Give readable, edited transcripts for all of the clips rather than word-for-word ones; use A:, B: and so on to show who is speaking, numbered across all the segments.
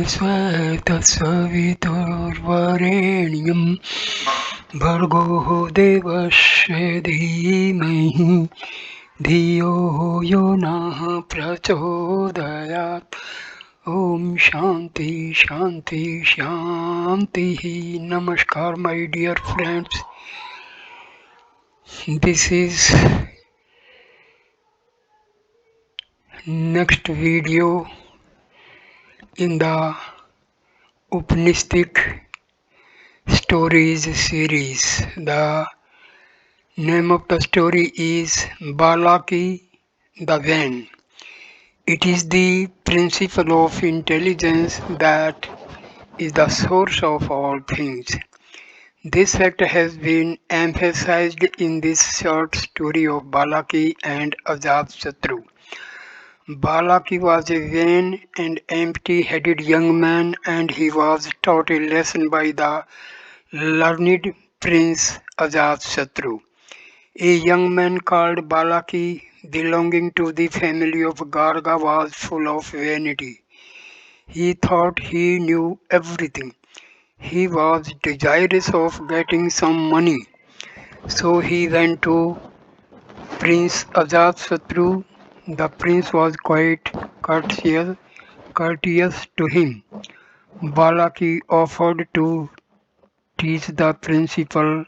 A: तत्सवितुर्वरेण्यं भर्गो देवस्य धीमहि धियो यो नः प्रचोदयात्. Om Shanti Shanti Shanti. Namaskar, my dear friends. This is next video in the Upanishadic stories series. The name of the story is Balaki the Van. It is the principle of intelligence that is the source of all things. This fact has been emphasized in this short story of Balaki and Ajatashatru. Balaki was a vain and empty-headed young man, and he was taught a lesson by the learned prince Ajatashatru. A young man called Balaki, belonging to the family of Garga, was full of vanity. He thought he knew everything. He was desirous of getting some money, so he went to Prince Ajatashatru. The prince was quite courteous to him. Balaki offered to teach the principal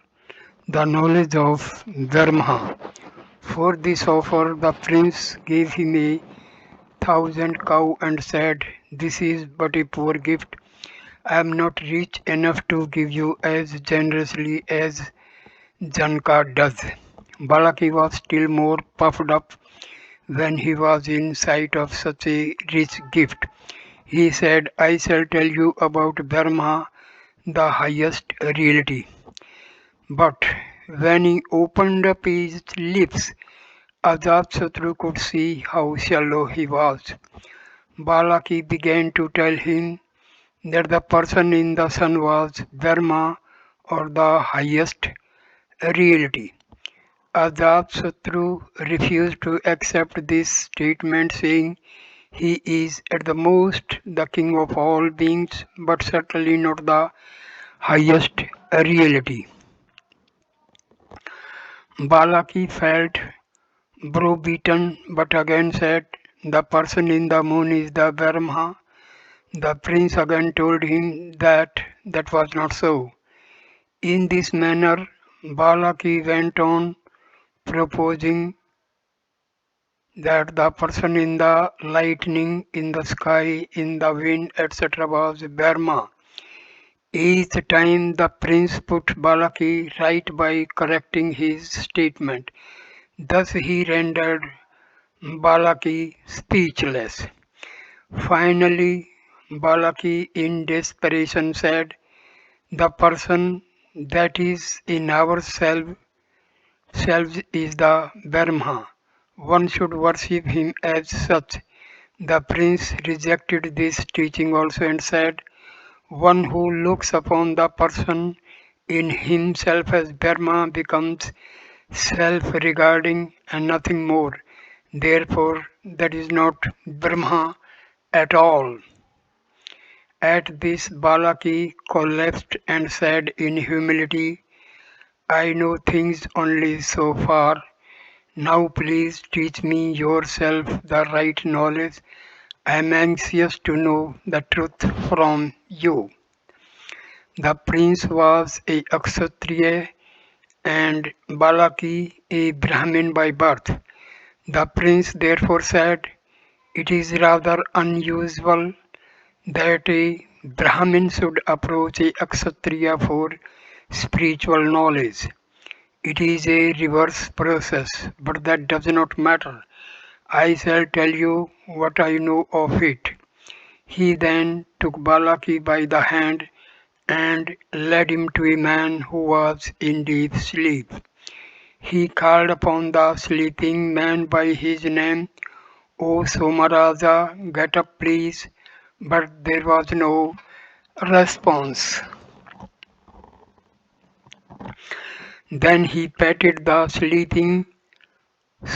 A: the knowledge of Dharma. For this offer, the prince gave him 1,000 cows and said, "This is but a poor gift. I am not rich enough to give you as generously as Janaka does." Balaki was still more puffed up when he was in sight of such a rich gift. He said, "I shall tell you about Dharma, the highest reality." But when he opened up his lips, Ajatashatru could see how shallow he was. Balaki began to tell him that the person in the sun was Dharma, or the highest reality. Ajatashatru refused to accept this statement, saying, "He is at the most the king of all beings, but certainly not the highest reality." Balaki felt browbeaten, but again said, "The person in the moon is the Brahma." The prince again told him that that was not so. In this manner, Balaki went on proposing that the person in the lightning, in the sky, in the wind, etc. was Brahma. Each time the prince put Balaki right by correcting his statement. Thus he rendered Balaki speechless. Finally, Balaki in desperation said, "The person that is in ourselves is the Brahma. One should worship him as such." The prince rejected this teaching also and said, "One who looks upon the person in himself as Brahma becomes self-regarding and nothing more. Therefore, that is not Brahma at all." At this, Balaki collapsed and said in humility, "I know things only so far. Now please teach me yourself the right knowledge. I am anxious to know the truth from you." The prince was a Kshatriya and Balaki a Brahmin by birth. The prince therefore said, "It is rather unusual that a Brahmin should approach a Kshatriya for spiritual knowledge. It is a reverse process, but that does not matter. I shall tell you what I know of it." He then took Balaki by the hand and led him to a man who was in deep sleep. He called upon the sleeping man by his name, "O Somaraja, get up please." But there was no response. Then he patted the sleeping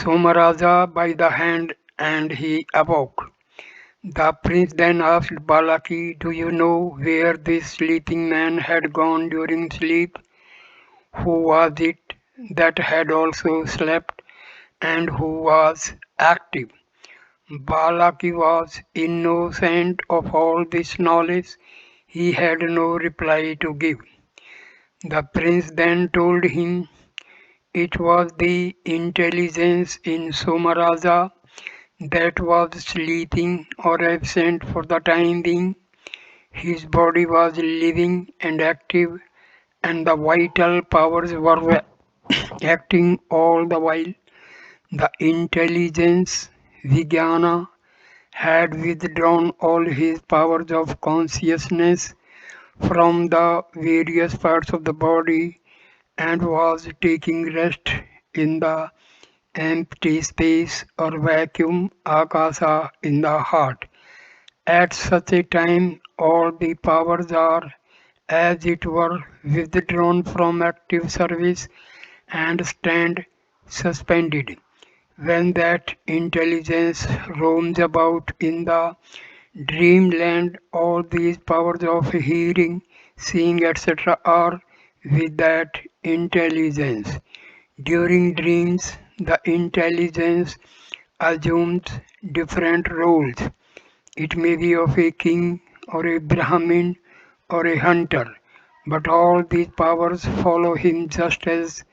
A: Somaraja by the hand and he awoke. The prince then asked Balaki, "Do you know where this sleeping man had gone during sleep? Who was it that had also slept, and who was active?" Balaki was innocent of all this knowledge. He had no reply to give. The prince then told him it was the intelligence in Somaraja that was sleeping or absent for the time being. His body was living and active, and the vital powers were acting all the while. The intelligence, Vijnana, had withdrawn all his powers of consciousness from the various parts of the body and was taking rest in the empty space or vacuum akasa in the heart. At such a time, all the powers are, as it were, withdrawn from active service and stand suspended. When that intelligence roams about in the dreamland, all these powers of hearing, seeing, etc., are with that intelligence. During dreams, the intelligence assumes different roles. It may be of a king or a Brahmin or a hunter, but all these powers follow him just as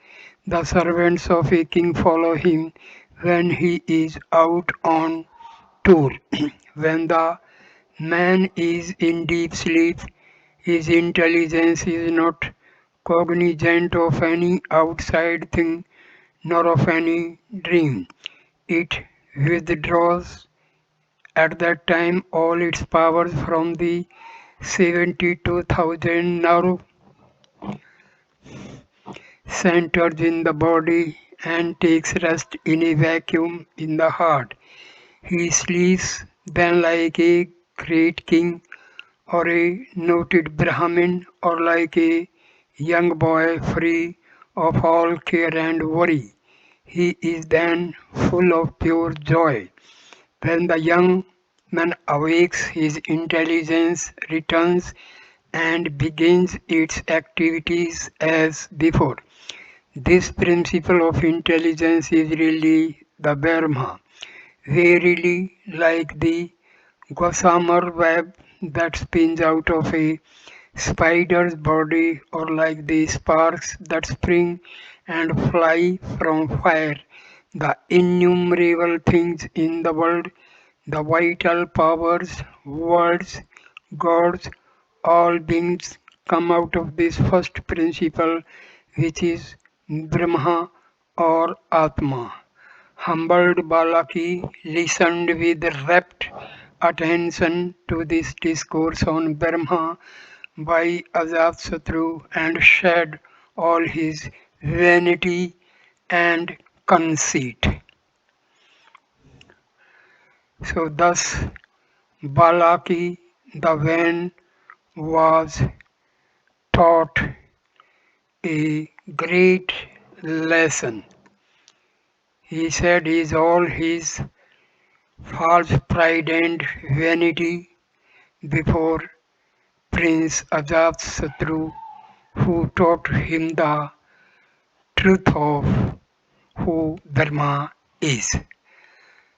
A: the servants of a king follow him when he is out on tour. When the man is in deep sleep, his intelligence is not cognizant of any outside thing nor of any dream. It withdraws at that time all its powers from the 72,000 nerve centers in the body and takes rest in a vacuum in the heart. He sleeps then like a great king or a noted Brahmin or like a young boy free of all care and worry. He is then full of pure joy. When the young man awakes, his intelligence returns and begins its activities as before. This principle of intelligence is really the Brahma, verily like the gossamer web that spins out of a spider's body, or like the sparks that spring and fly from fire. The innumerable things in the world, the vital powers, words, gods, all beings come out of this first principle, which is Brahma or Atma. Humbled Balaki listened with rapt attention to this discourse on Brahma by Ajatashatru and shed all his vanity and conceit. So thus Balaki the vain was taught a great lesson. He said is all his false pride and vanity before Prince Ajatashatru, who taught him the truth of who Dharma is.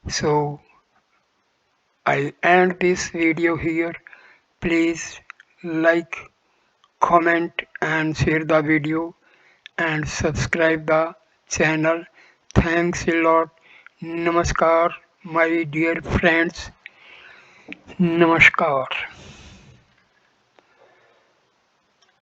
A: So I end this video here. Please like, comment and share the video and subscribe the channel. Thanks a lot. Namaskar, my dear friends. Namaskar.